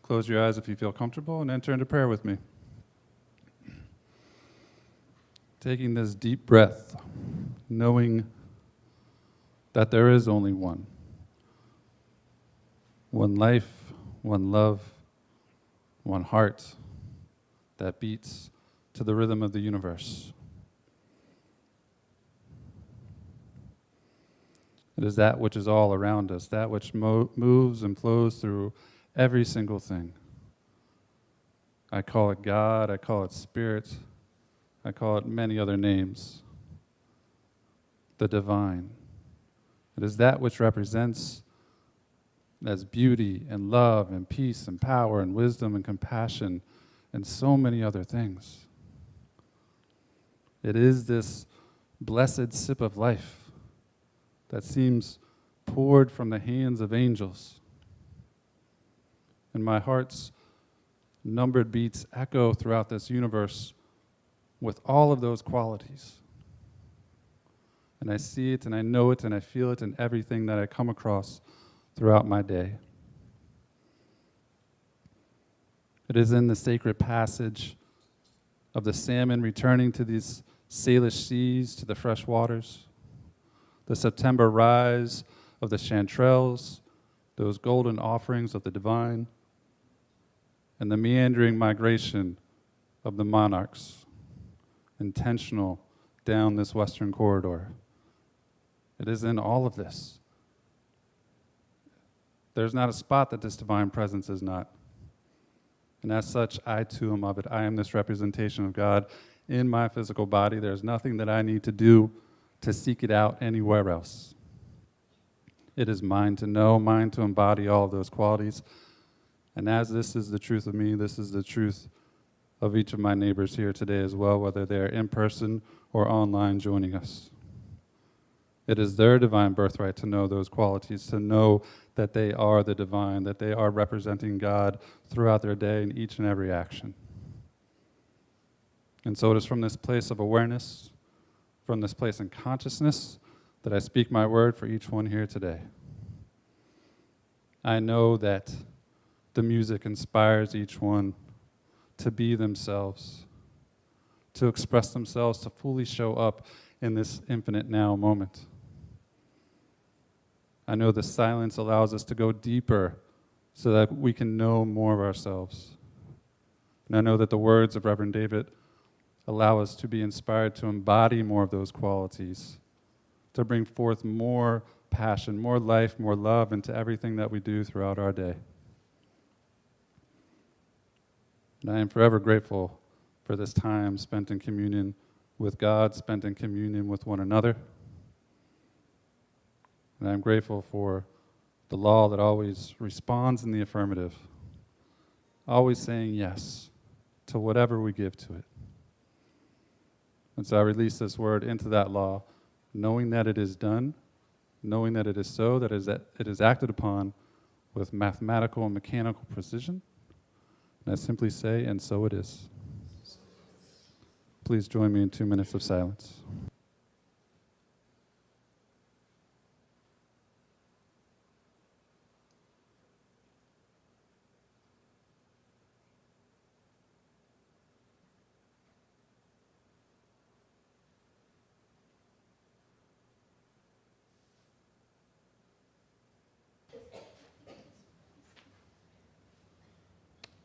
close your eyes if you feel comfortable and enter into prayer with me. Taking this deep breath, knowing that there is only one life, one love, one heart that beats to the rhythm of the universe. It is that which is all around us, that which moves and flows through every single thing. I call it God, I call it Spirit, I call it many other names. The divine. It is that which represents as beauty and love and peace and power and wisdom and compassion and so many other things. It is this blessed sip of life that seems poured from the hands of angels. And my heart's numbered beats echo throughout this universe with all of those qualities. And I see it and I know it and I feel it in everything that I come across throughout my day. It is in the sacred passage of the salmon returning to these Salish seas, to the fresh waters, the September rise of the chanterelles, those golden offerings of the divine, and the meandering migration of the monarchs, intentional down this western corridor. It is in all of this. There's not a spot that this divine presence is not. And as such, I too am of it. I am this representation of God in my physical body. There's nothing that I need to do to seek it out anywhere else. It is mine to know, mine to embody all of those qualities. And as this is the truth of me, this is the truth of each of my neighbors here today as well, whether they're in person or online joining us. It is their divine birthright to know those qualities, to know that they are the divine, that they are representing God throughout their day in each and every action. And so it is from this place of awareness, from this place in consciousness, that I speak my word for each one here today. I know that the music inspires each one to be themselves, to express themselves, to fully show up in this infinite now moment. I know the silence allows us to go deeper so that we can know more of ourselves. And I know that the words of Reverend David allow us to be inspired to embody more of those qualities, to bring forth more passion, more life, more love into everything that we do throughout our day. And I am forever grateful for this time spent in communion with God, spent in communion with one another. And I'm grateful for the law that always responds in the affirmative, always saying yes to whatever we give to it. And so I release this word into that law, knowing that it is done, knowing that it is so, that it is acted upon with mathematical and mechanical precision. And I simply say, and so it is. Please join me in 2 minutes of silence.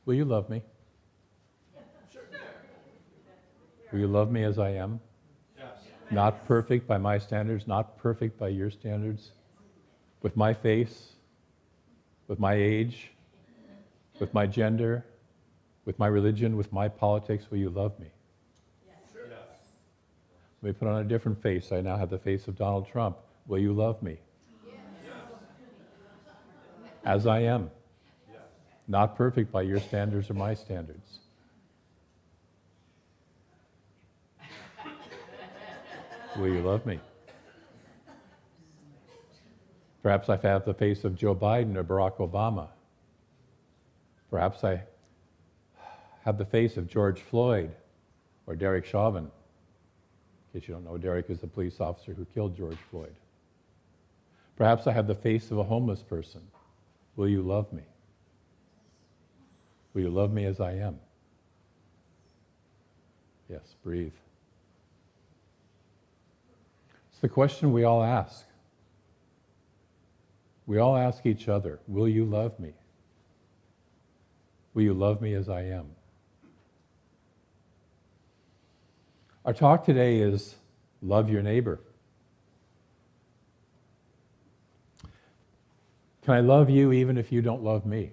Will you love me? Will you love me as I am? Yes. Not perfect by my standards, not perfect by your standards. With my face, with my age, with my gender, with my religion, with my politics, will you love me? Yes. Let me put on a different face. I now have the face of Donald Trump. Will you love me? Yes. As I am. Not perfect by your standards or my standards. Will you love me? Perhaps I have the face of Joe Biden or Barack Obama. Perhaps I have the face of George Floyd or Derek Chauvin. In case you don't know, Derek is the police officer who killed George Floyd. Perhaps I have the face of a homeless person. Will you love me? Will you love me as I am? Yes, breathe. It's the question we all ask. We all ask each other, will you love me? Will you love me as I am? Our talk today is love your neighbor. Can I love you even if you don't love me?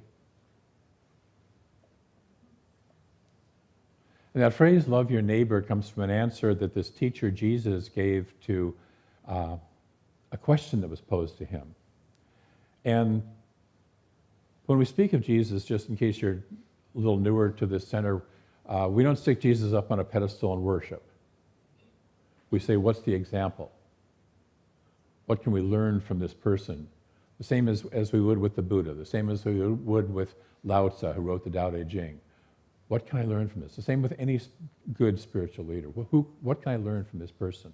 And that phrase, love your neighbor, comes from an answer that this teacher Jesus gave to a question that was posed to him. And when we speak of Jesus, just in case you're a little newer to this center, we don't stick Jesus up on a pedestal and worship. We say, what's the example? What can we learn from this person? The same as we would with the Buddha, the same as we would with Lao Tzu, who wrote the Tao Te Ching. What can I learn from this? The same with any good spiritual leader. What can I learn from this person?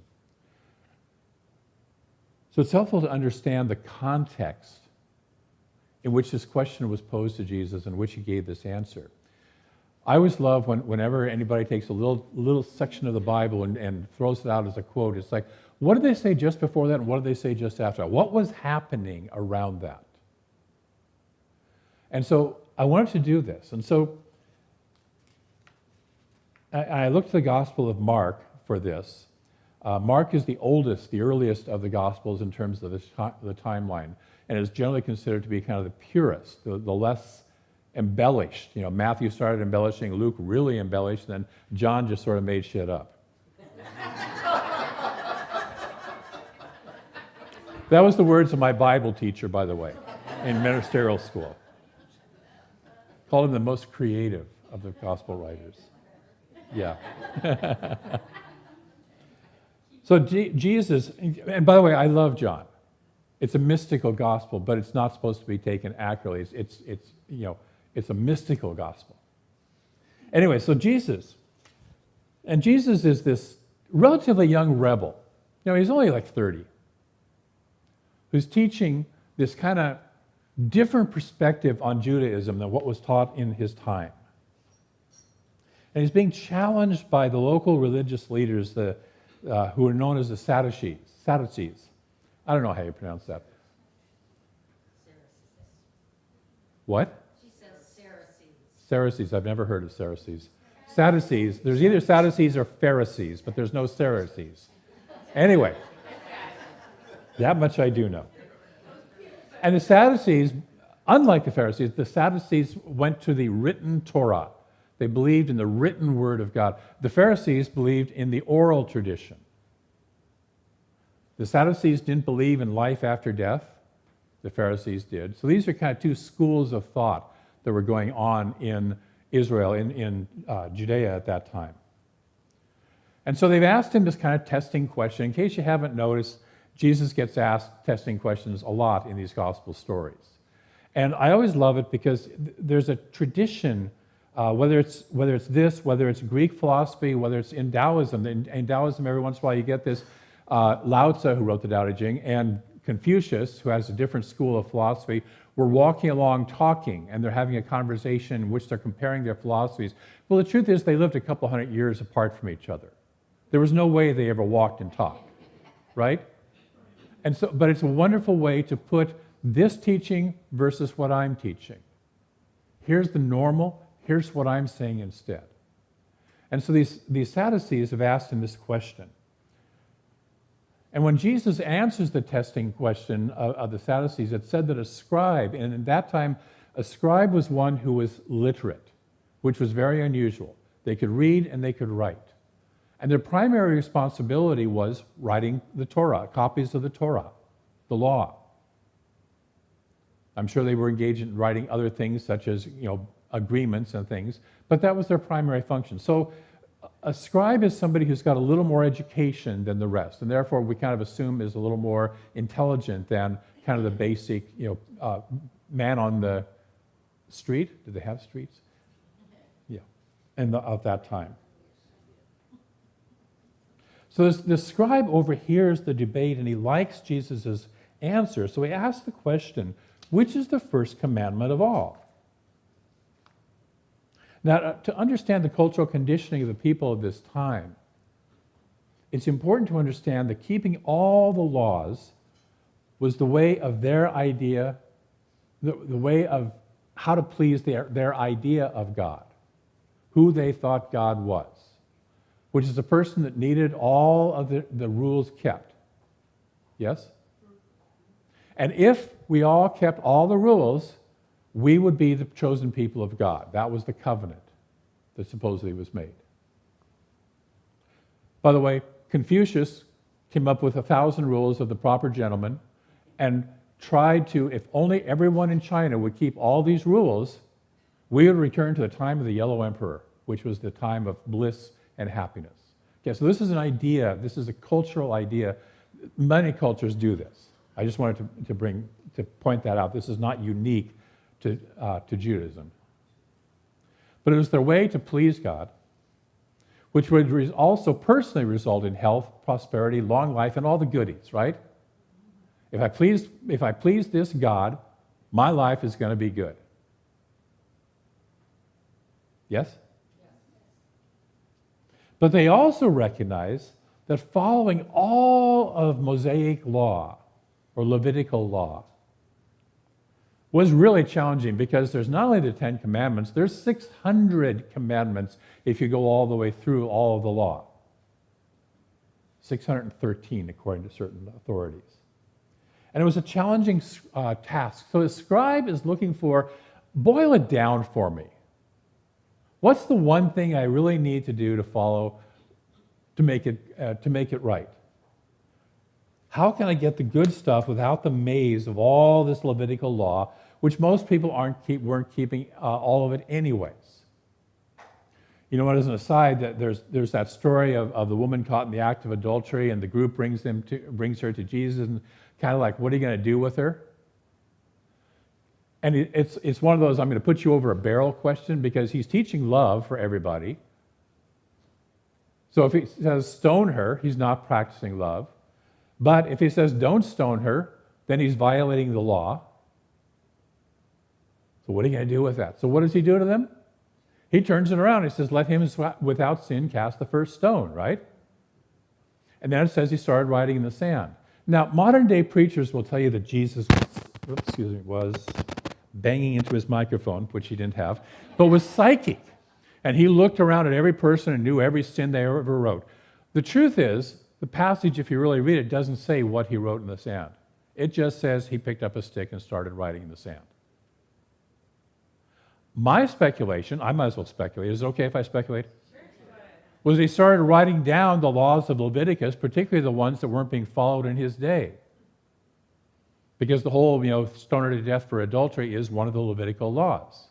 So it's helpful to understand the context in which this question was posed to Jesus and which he gave this answer. I always love whenever anybody takes a little section of the Bible and throws it out as a quote. It's like, what did they say just before that and what did they say just after that? What was happening around that? And so I wanted to do this. And so I looked at the Gospel of Mark for this. Mark is the oldest, the earliest of the Gospels in terms of the timeline, and is generally considered to be kind of the purest, the less embellished. You know, Matthew started embellishing, Luke really embellished, and then John just sort of made shit up. That was the words of my Bible teacher, by the way, in ministerial school. Called him the most creative of the gospel writers. Yeah. So Jesus, and by the way, I love John. It's a mystical gospel, but it's not supposed to be taken accurately. It's a mystical gospel. Anyway, so Jesus is this relatively young rebel. You know, he's only like 30, who's teaching this kind of different perspective on Judaism than what was taught in his time. And he's being challenged by the local religious leaders, who are known as the Sadducees. I don't know how you pronounce that. What? She says Sadducees. Sadducees. I've never heard of Sadducees. Sadducees. There's either Sadducees or Pharisees, but there's no Sadducees. Anyway, that much I do know. And the Sadducees, unlike the Pharisees, the Sadducees went to the written Torah. They believed in the written word of God. The Pharisees believed in the oral tradition. The Sadducees didn't believe in life after death. The Pharisees did. So these are kind of two schools of thought that were going on in Israel, in Judea at that time. And so they've asked him this kind of testing question. In case you haven't noticed, Jesus gets asked testing questions a lot in these gospel stories. And I always love it because there's a tradition, whether it's whether it's Greek philosophy, whether it's in Taoism. In Taoism, every once in a while you get this Lao Tzu, who wrote the Tao Te Ching, and Confucius, who has a different school of philosophy, were walking along talking, and they're having a conversation in which they're comparing their philosophies. Well, the truth is they lived a couple hundred years apart from each other. There was no way they ever walked and talked, right? And so, but it's a wonderful way to put this teaching versus what I'm teaching. Here's the normal, here's what I'm saying instead. And so these Sadducees have asked him this question. And when Jesus answers the testing question of the Sadducees, it said that a scribe, and in that time, a scribe was one who was literate, which was very unusual. They could read and they could write. And their primary responsibility was writing the Torah, copies of the Torah, the law. I'm sure they were engaged in writing other things such as, agreements and things, but that was their primary function. So a scribe is somebody who's got a little more education than the rest, and therefore we kind of assume is a little more intelligent than kind of the basic, man on the street. Did they have streets? Yeah, and of that time. So the scribe overhears the debate, and he likes Jesus' answer. So he asks the question, which is the first commandment of all? Now, to understand the cultural conditioning of the people of this time, it's important to understand that keeping all the laws was the way of their idea, the way of how to please their idea of God, who they thought God was, which is a person that needed all of the rules kept. Yes? And if we all kept all the rules, we would be the chosen people of God. That was the covenant that supposedly was made. By the way, Confucius came up with 1,000 rules of the proper gentleman and tried to, if only everyone in China would keep all these rules, we would return to the time of the Yellow Emperor, which was the time of bliss and happiness. Okay, so this is an idea, this is a cultural idea. Many cultures do this. I just wanted to point that out. This is not unique to Judaism. But it was their way to please God, which would also personally result in health, prosperity, long life, and all the goodies, right? If I please this God, my life is going to be good. Yes? But they also recognize that following all of Mosaic law or Levitical law was really challenging, because there's not only the 10 commandments, there's 600 commandments if you go all the way through all of the law. 613 according to certain authorities. And it was a challenging task. So the scribe is looking for, boil it down for me. What's the one thing I really need to do to follow to make it right? How can I get the good stuff without the maze of all this Levitical law, which most people weren't keeping all of it anyways? You know what, as an aside, that there's that story of the woman caught in the act of adultery, and the group brings her to Jesus, and kind of like, what are you going to do with her? And it's one of those, I'm going to put you over a barrel question, because he's teaching love for everybody. So if he says stone her, he's not practicing love. But if he says don't stone her, then he's violating the law. So what are you going to do with that? So what does he do to them? He turns it around. He says, let him without sin cast the first stone, right? And then it says he started writing in the sand. Now, modern day preachers will tell you that Jesus was banging into his microphone, which he didn't have, but was psychic. And he looked around at every person and knew every sin they ever wrote. The truth is, the passage, if you really read it, doesn't say what he wrote in the sand. It just says he picked up a stick and started writing in the sand. My speculation, I might as well speculate. Is it okay if I speculate? Sure. Was he started writing down the laws of Leviticus, particularly the ones that weren't being followed in his day. Because the whole, stone her to death for adultery is one of the Levitical laws.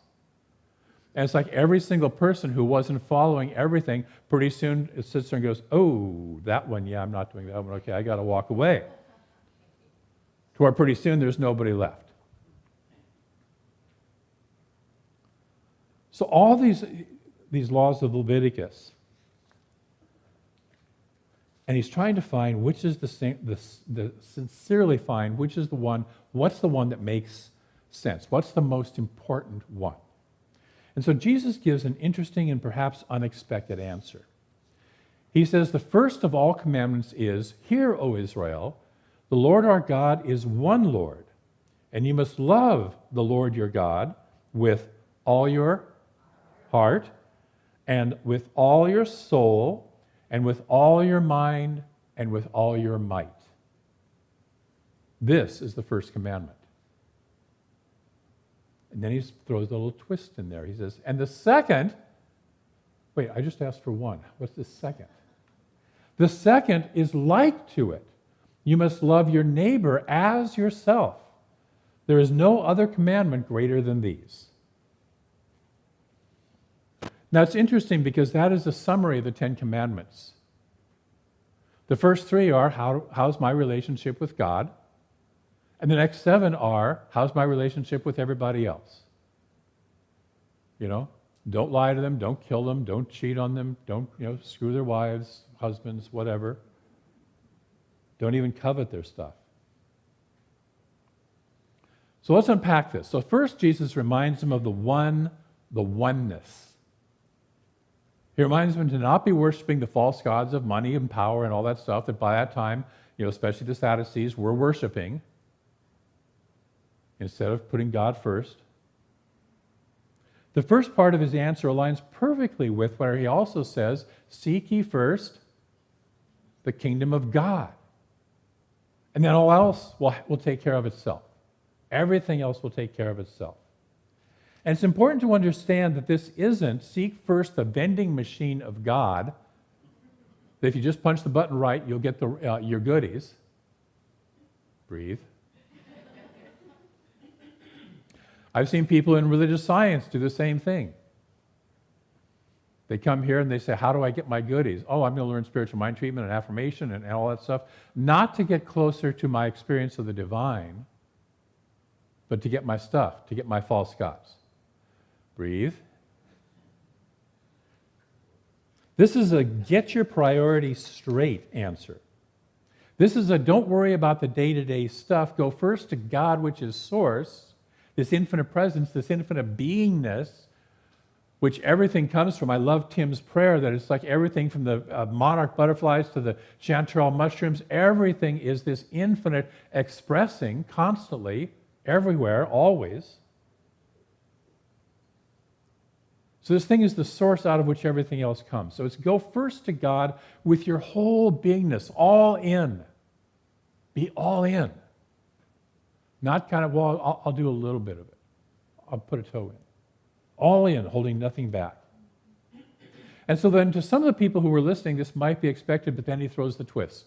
And it's like every single person who wasn't following everything, pretty soon it sits there and goes, oh, that one, yeah, I'm not doing that one. Okay, I got to walk away. To where pretty soon there's nobody left. So all these laws of Leviticus, and he's trying to find which is the sincerely find which is the one, what's the one that makes sense? What's the most important one? And so Jesus gives an interesting and perhaps unexpected answer. He says, the first of all commandments is, hear, O Israel, the Lord our God is one Lord, and you must love the Lord your God with all your heart, and with all your soul, and with all your mind, and with all your might. This is the first commandment. And then he throws a little twist in there. He says, and the second, wait, I just asked for one. What's the second? The second is like to it. You must love your neighbor as yourself. There is no other commandment greater than these. Now it's interesting because that is a summary of the 10 Commandments. The first 3 are, how's my relationship with God? And the next 7 are, how's my relationship with everybody else? Don't lie to them, don't kill them, don't cheat on them, don't screw their wives, husbands, whatever. Don't even covet their stuff. So let's unpack this. So first, Jesus reminds them of the oneness He reminds them to not be worshiping the false gods of money and power and all that stuff that by that time, especially the Sadducees, were worshiping instead of putting God first. The first part of his answer aligns perfectly with where he also says, seek ye first the kingdom of God. And then all else will take care of itself. Everything else will take care of itself. And it's important to understand that this isn't seek first the vending machine of God, that if you just punch the button right, you'll get your goodies. Breathe. I've seen people in religious science do the same thing. They come here and they say, how do I get my goodies? Oh, I'm going to learn spiritual mind treatment and affirmation and all that stuff. Not to get closer to my experience of the divine, but to get my stuff, to get my false gods. Breathe. This is a get your priorities straight answer. This is a don't worry about the day-to-day stuff. Go first to God, which is source, this infinite presence, this infinite beingness, which everything comes from. I love Tim's prayer that it's like everything from the monarch butterflies to the chanterelle mushrooms, everything is this infinite expressing constantly, everywhere, always. So this thing is the source out of which everything else comes. So it's go first to God with your whole beingness, all in. Be all in. Not kind of, well, I'll do a little bit of it. I'll put a toe in. All in, holding nothing back. And so then to some of the people who were listening, this might be expected, but then he throws the twist.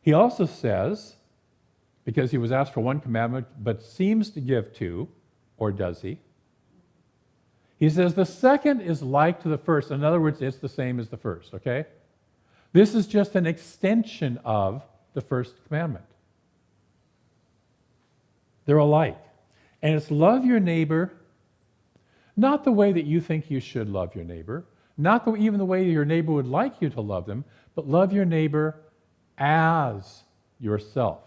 He also says, because he was asked for one commandment, but seems to give two, or does he? He says the second is like to the first. In other words, it's the same as the first, okay? This is just an extension of the first commandment. They're alike. And it's love your neighbor, not the way that you think you should love your neighbor, not even the way your neighbor would like you to love them, but love your neighbor as yourself.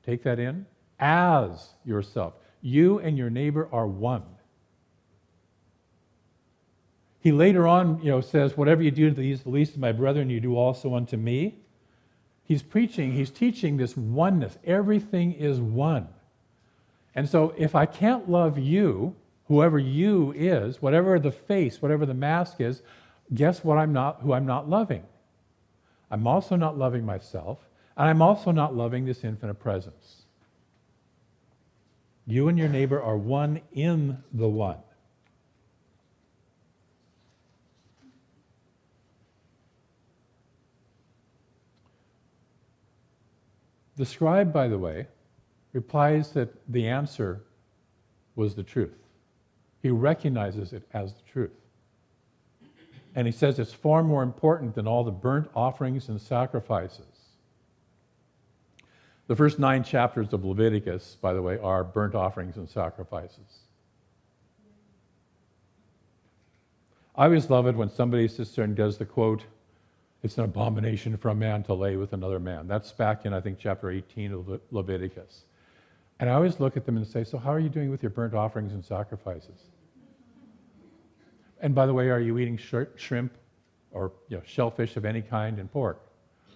Take that in. As yourself. You and your neighbor are one. He later on, says, whatever you do to these the least of my brethren, you do also unto me. He's teaching this oneness. Everything is one. And so if I can't love you, whoever you is, whatever the face, whatever the mask is, guess what who I'm not loving? I'm also not loving myself, and I'm also not loving this infinite presence. You and your neighbor are one in the one. The scribe, by the way, replies that the answer was the truth. He recognizes it as the truth. And he says it's far more important than all the burnt offerings and sacrifices. The first 9 chapters of Leviticus, by the way, are burnt offerings and sacrifices. I always love it when somebody sits there and does the quote, it's an abomination for a man to lay with another man. That's back in, I think, chapter 18 of Leviticus. And I always look at them and say, so how are you doing with your burnt offerings and sacrifices? And by the way, are you eating shrimp or shellfish of any kind and pork?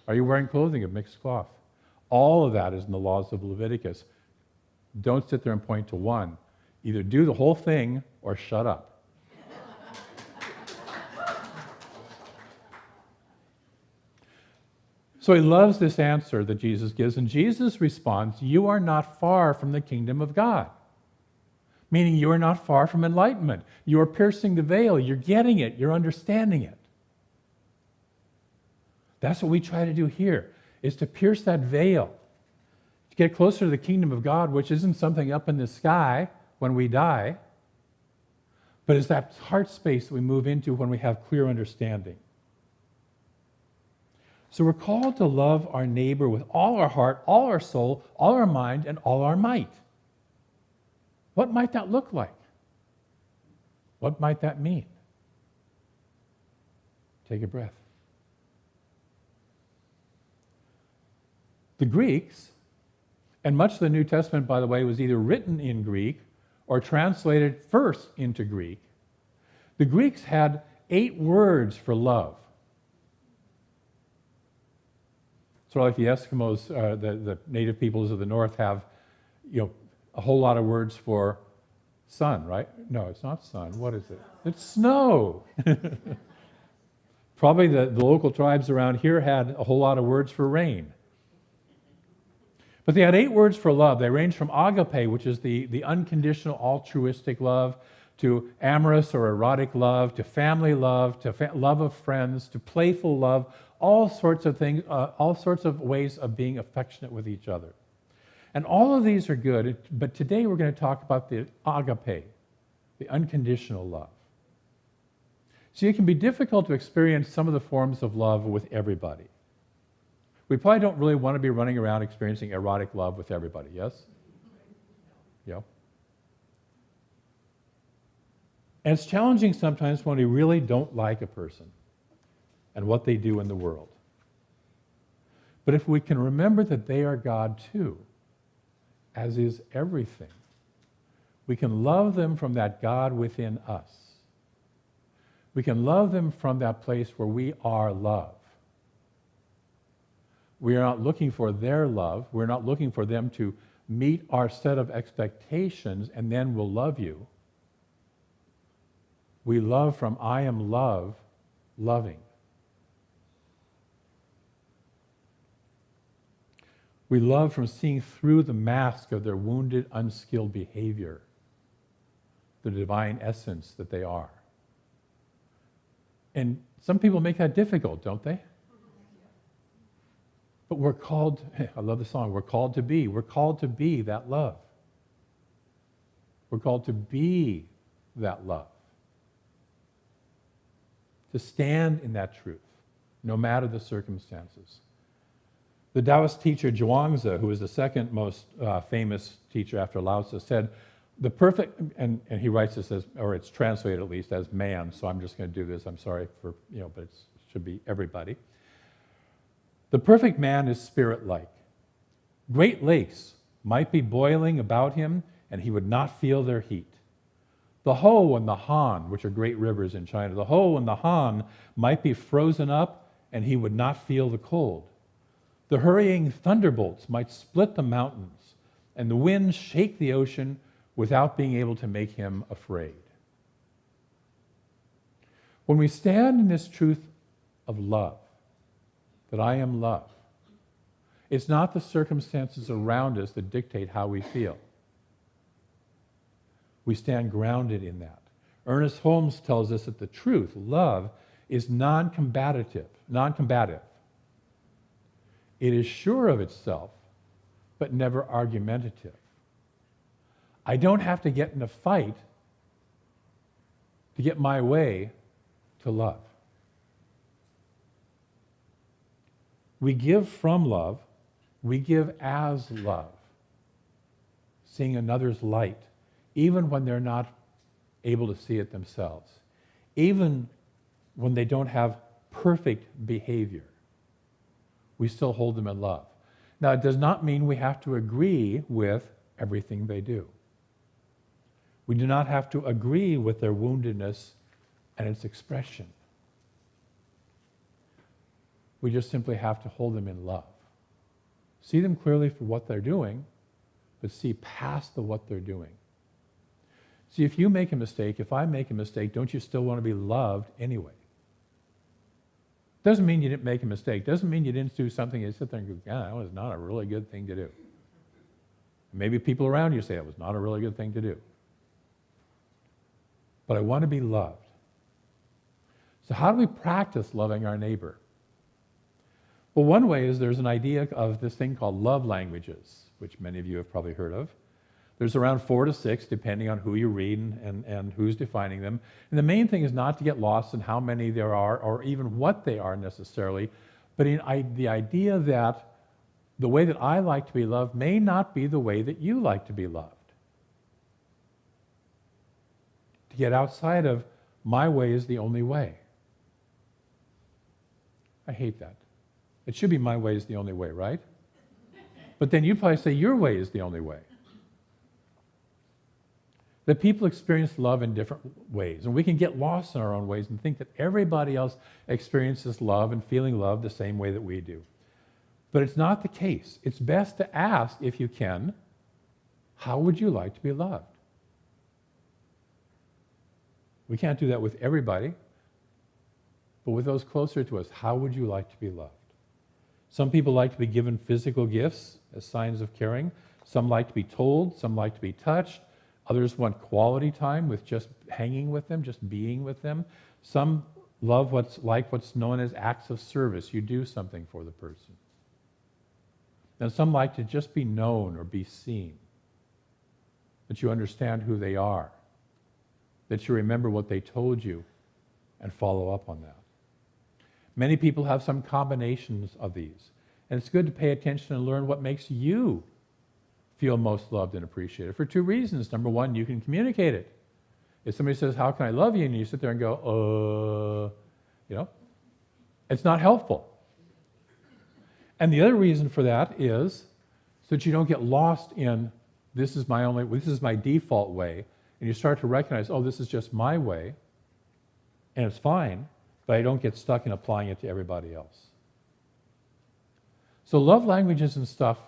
Are you wearing clothing of mixed cloth? All of that is in the laws of Leviticus. Don't sit there and point to one. Either do the whole thing or shut up. So he loves this answer that Jesus gives, and Jesus responds, you are not far from the kingdom of God. Meaning you are not far from enlightenment. You are piercing the veil. You're getting it. You're understanding it. That's what we try to do here, is to pierce that veil, to get closer to the kingdom of God, which isn't something up in the sky when we die, but is that heart space that we move into when we have clear understanding. So we're called to love our neighbor with all our heart, all our soul, all our mind, and all our might. What might that look like? What might that mean? Take a breath. The Greeks, and much of the New Testament, by the way, was either written in Greek or translated first into Greek. The Greeks had 8 words for love. Sort of like the Eskimos, the native peoples of the north have, a whole lot of words for sun, right? No, it's not sun. What is it? It's snow. Probably the local tribes around here had a whole lot of words for rain. But they had 8 words for love. They ranged from agape, which is the unconditional altruistic love, to amorous or erotic love, to family love, to love of friends, to playful love, all sorts of things, all sorts of ways of being affectionate with each other. And all of these are good, but today we're going to talk about the agape, the unconditional love. See, it can be difficult to experience some of the forms of love with everybody. We probably don't really want to be running around experiencing erotic love with everybody, yes? Yeah. And it's challenging sometimes when we really don't like a person and what they do in the world. But if we can remember that they are God too, as is everything, we can love them from that God within us. We can love them from that place where we are love. We are not looking for their love. We're not looking for them to meet our set of expectations and then we'll love you. We love from I am love, loving. We love from seeing through the mask of their wounded, unskilled behavior, the divine essence that they are. And some people make that difficult, don't they? But we're called, I love the song, we're called to be that love. We're called to be that love. To stand in that truth, no matter the circumstances. The Taoist teacher Zhuangzi, who is the second most famous teacher after Lao Tzu, said, the perfect, and he writes this as, or it's translated at least as man, so I'm just going to do this, I'm sorry for, but it should be everybody. The perfect man is spirit-like. Great lakes might be boiling about him, and he would not feel their heat. The Ho and the Han, which are great rivers in China, the Ho and the Han might be frozen up, and he would not feel the cold. The hurrying thunderbolts might split the mountains, and the winds shake the ocean without being able to make him afraid. When we stand in this truth of love, that I am love, it's not the circumstances around us that dictate how we feel. We stand grounded in that. Ernest Holmes tells us that the truth, love, is non-combative. It is sure of itself, but never argumentative. I don't have to get in a fight to get my way to love. We give from love, we give as love, seeing another's light, even when they're not able to see it themselves, even when they don't have perfect behavior. We still hold them in love. Now, it does not mean we have to agree with everything they do. We do not have to agree with their woundedness and its expression. We just simply have to hold them in love. See them clearly for what they're doing, but see past what they're doing. See, if you make a mistake, if I make a mistake, don't you still want to be loved anyway? Doesn't mean you didn't make a mistake. Doesn't mean you didn't do something you sit there and go, yeah, that was not a really good thing to do. Maybe people around you say it was not a really good thing to do. But I want to be loved. So how do we practice loving our neighbor? Well, one way is there's an idea of this thing called love languages, which many of you have probably heard of. There's around 4 to 6, depending on who you read and who's defining them. And the main thing is not to get lost in how many there are or even what they are necessarily, but in the idea that the way that I like to be loved may not be the way that you like to be loved. To get outside of my way is the only way. I hate that. It should be my way is the only way, right? But then you'd probably say your way is the only way. That people experience love in different ways. And we can get lost in our own ways and think that everybody else experiences love and feeling love the same way that we do. But it's not the case. It's best to ask, if you can, how would you like to be loved? We can't do that with everybody, but with those closer to us, how would you like to be loved? Some people like to be given physical gifts as signs of caring. Some like to be told. Some like to be touched. Others want quality time with just hanging with them, just being with them. Some love what's known as acts of service. You do something for the person. And some like to just be known or be seen. That you understand who they are. That you remember what they told you and follow up on that. Many people have some combinations of these. And it's good to pay attention and learn what makes you feel most loved and appreciated for two reasons. Number one, you can communicate it. If somebody says, how can I love you? And you sit there and go, it's not helpful. And the other reason for that is so that you don't get lost in, this is my default way. And you start to recognize, oh, this is just my way. And it's fine, but I don't get stuck in applying it to everybody else. So love languages and stuff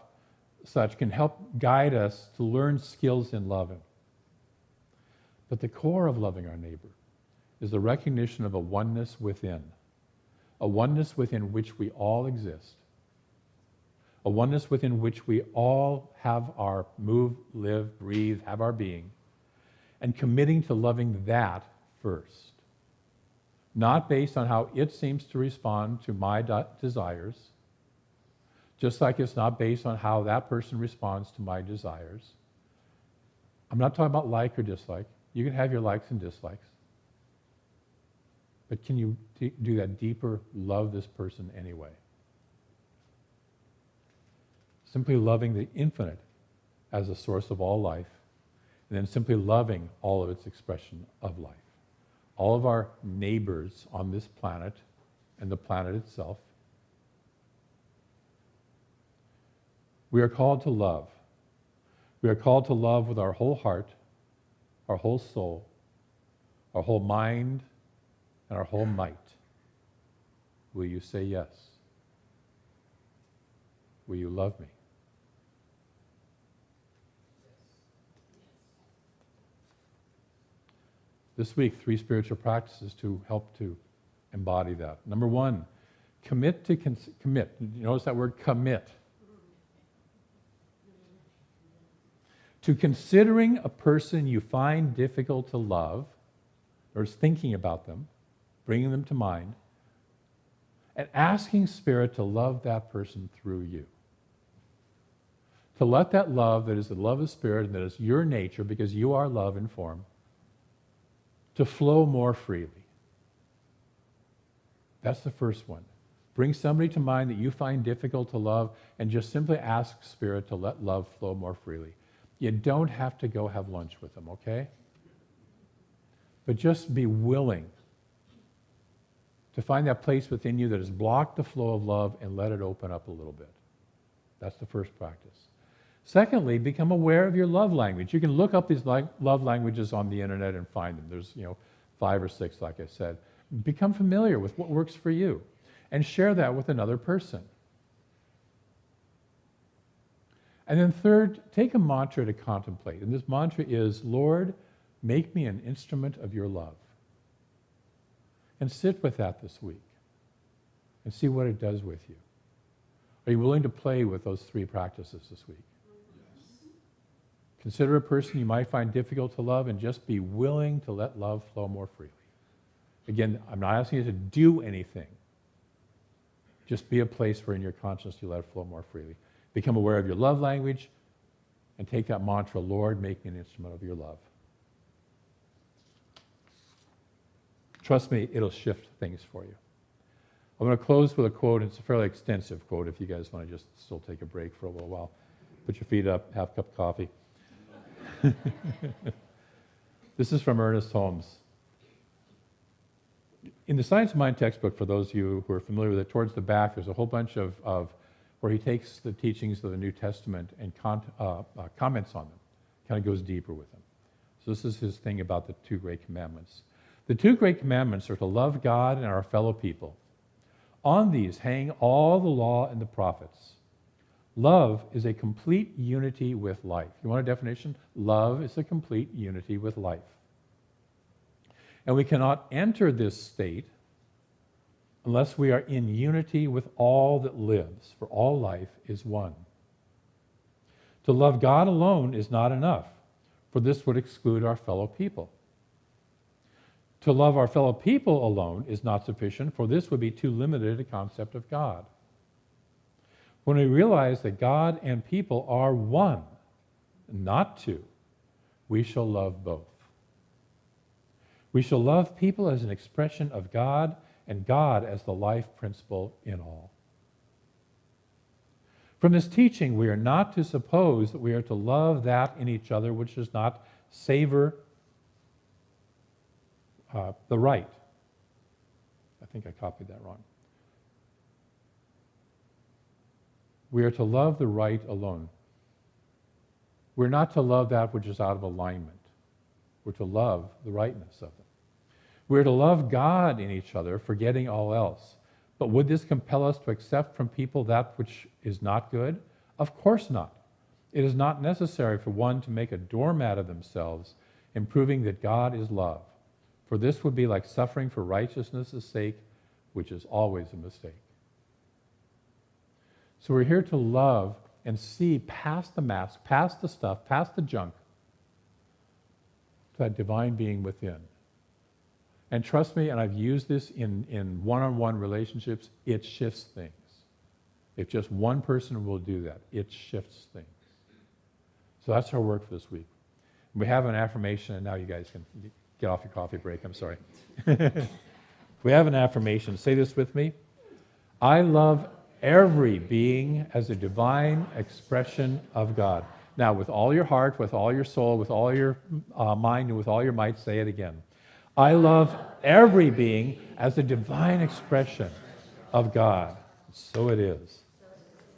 such can help guide us to learn skills in loving. But the core of loving our neighbor is the recognition of a oneness within which we all exist, a oneness within which we all have our move, live, breathe, have our being, and committing to loving that first. Not based on how it seems to respond to my desires, just like it's not based on how that person responds to my desires. I'm not talking about like or dislike. You can have your likes and dislikes. But can you do that deeper, love this person anyway? Simply loving the infinite as the source of all life, and then simply loving all of its expression of life. All of our neighbors on this planet and the planet itself. We are called to love. We are called to love with our whole heart, our whole soul, our whole mind, and our whole might. Will you say yes? Will you love me? This week, 3 spiritual practices to help to embody that. Number 1, commit. You notice that word commit. To considering a person you find difficult to love, or is thinking about them, bringing them to mind, and asking Spirit to love that person through you. To let that love that is the love of Spirit and that is your nature, because you are love in form, to flow more freely. That's the first one. Bring somebody to mind that you find difficult to love and just simply ask Spirit to let love flow more freely. You don't have to go have lunch with them, okay? But just be willing to find that place within you that has blocked the flow of love and let it open up a little bit. That's the first practice. Secondly, become aware of your love language. You can look up these love languages on the internet and find them. There's 5 or 6, like I said. Become familiar with what works for you and share that with another person. And then third, take a mantra to contemplate. And this mantra is, Lord, make me an instrument of your love. And sit with that this week and see what it does with you. Are you willing to play with those 3 practices this week? Consider a person you might find difficult to love and just be willing to let love flow more freely. Again, I'm not asking you to do anything. Just be a place where in your conscience you let it flow more freely. Become aware of your love language and take that mantra, Lord, make me an instrument of your love. Trust me, it'll shift things for you. I'm going to close with a quote. It's a fairly extensive quote if you guys want to just still take a break for a little while. Put your feet up, have a cup of coffee. This is from Ernest Holmes. In the Science of Mind textbook, for those of you who are familiar with it, towards the back, there's a whole bunch of where he takes the teachings of the New Testament and comments on them. Kind of goes deeper with them. So this is his thing about the two great commandments. The two great commandments are to love God and our fellow people. On these hang all the law and the prophets. Love is a complete unity with life. You want a definition? Love is a complete unity with life. And we cannot enter this state unless we are in unity with all that lives, for all life is one. To love God alone is not enough, for this would exclude our fellow people. To love our fellow people alone is not sufficient, for this would be too limited a concept of God. When we realize that God and people are one, not two, we shall love both. We shall love people as an expression of God and God as the life principle in all. From this teaching, we are not to suppose that we are to love that in each other which does not savor the right. I think I copied that wrong. We are to love the right alone. We're not to love that which is out of alignment. We're to love the rightness of them. We're to love God in each other, forgetting all else. But would this compel us to accept from people that which is not good? Of course not. It is not necessary for one to make a doormat of themselves in proving that God is love. For this would be like suffering for righteousness' sake, which is always a mistake. So we're here to love and see past the mask, past the stuff, past the junk, to that divine being within. And trust me, and I've used this in one-on-one relationships, it shifts things. If just one person will do that, it shifts things. So that's our work for this week. We have an affirmation, and now you guys can get off your coffee break. I'm sorry. We have an affirmation. Say this with me. I love every being as a divine expression of God. Now, with all your heart, with all your soul, with all your mind, and with all your might, say it again. I love every being as a divine expression of God. So it is.